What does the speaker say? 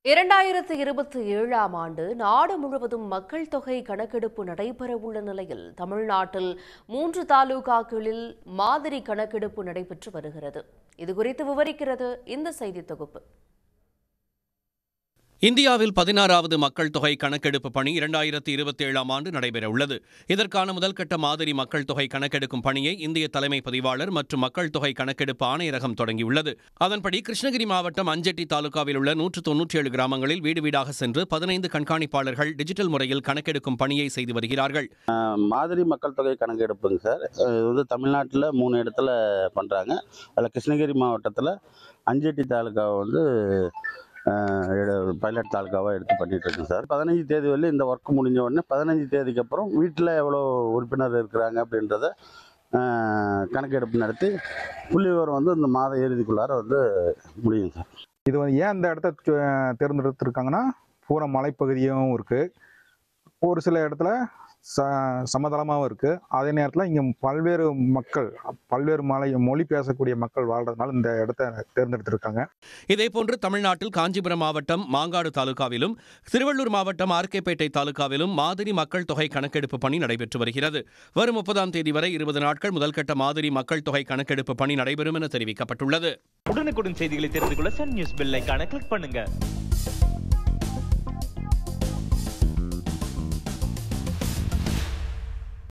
2027ஆம் ஆண்டு நாடு முழுவதும் மக்கள் தொகை கணக்கெடுப்பு நடைபெறவுள்ள நிலையில் தமிழ்நாட்டில் 3 தாலுகாக்களில் மாதிரி கணக்கெடுப்பு நடைபெற்று வருகிறது. இதுகுறித்து விவரிக்கிறது இந்த செய்தி தொகுப்பு. இந்தியாவில் 16வது மக்கள் தொகை கணக்கெடுப்பு பணி 2027ஆம் ஆண்டு நடைபெறவுள்ளது. இதற்கான முதல்கட்ட மாதிரி மக்கள் தொகை கணக்கெடுக்கும் பணியை இந்திய தலைமை பதிவாளர் மற்றும் மக்கள் தொகை கணக்கெடுப்பு ஆணையரகம் தொடங்கியுள்ளது. அதன்படி கிருஷ்ணகிரி மாவட்டம் அஞ்செட்டி தாலுகாவில் உள்ள 197 கிராமங்களில் வீடு வீடாக சென்று 15 கண்காணிப்பாளர்கள் டிஜிட்டல் முறையில் கணக்கெடுக்கும் பணியை செய்து வருகிறார்கள். மாதிரி மக்கள் தொகை கணக்கெடுப்புங்க சார், இது தமிழ்நாட்டில் 3 இடத்துல பண்ணுறாங்க. அதில் கிருஷ்ணகிரி மாவட்டத்தில் அஞ்செட்டி தாலுகாவை பைலட் தாலுக்காவாக எடுத்து பண்ணிட்டு இருக்கேன் சார். 15 தேதி வரல இந்த ஒர்க் முடிஞ்ச உடனே 15 தேதிக்கு அப்புறம் வீட்டில் எவ்வளோ உறுப்பினர் இருக்கிறாங்க அப்படின்றத கணக்கெடுப்பு நடத்தி புள்ளி விவரம் இந்த மாத இறுதிக்குள்ளார முடியும் சார். இது ஏன் இந்த இடத்த தேர்ந்தெடுத்திருக்காங்கன்னா, பூரா மலைப்பகுதியும் இருக்குது, ஒரு சில இடத்துல சமதளமாகவும் இருக்குது. அதே நேரத்தில் இங்கே பல்வேறு மொழி பேசக்கூடிய மக்கள் வாழ்றதுனால இந்த இடத்த தேர்ந்தெடுத்திருக்காங்க. இதேபோன்று தமிழ்நாட்டில் காஞ்சிபுரம் மாவட்டம் மாங்காடு தாலுகாவிலும் திருவள்ளூர் மாவட்டம் ஆர்கேபேட்டை தாலுகாவிலும் மாதிரி மக்கள் தொகை கணக்கெடுப்பு பணி நடைபெற்று வருகிறது. வரும் 30ஆம் தேதி வரை 20 நாட்கள் முதல்கட்ட மாதிரி மக்கள் தொகை கணக்கெடுப்பு பணி நடைபெறும் என தெரிவிக்கப்பட்டுள்ளது. உடனுக்குடன் செய்திகளை தெரிந்து கொள்ள சன் நியூஸ் பெல் ஐகானை கிளிக் பண்ணுங்க.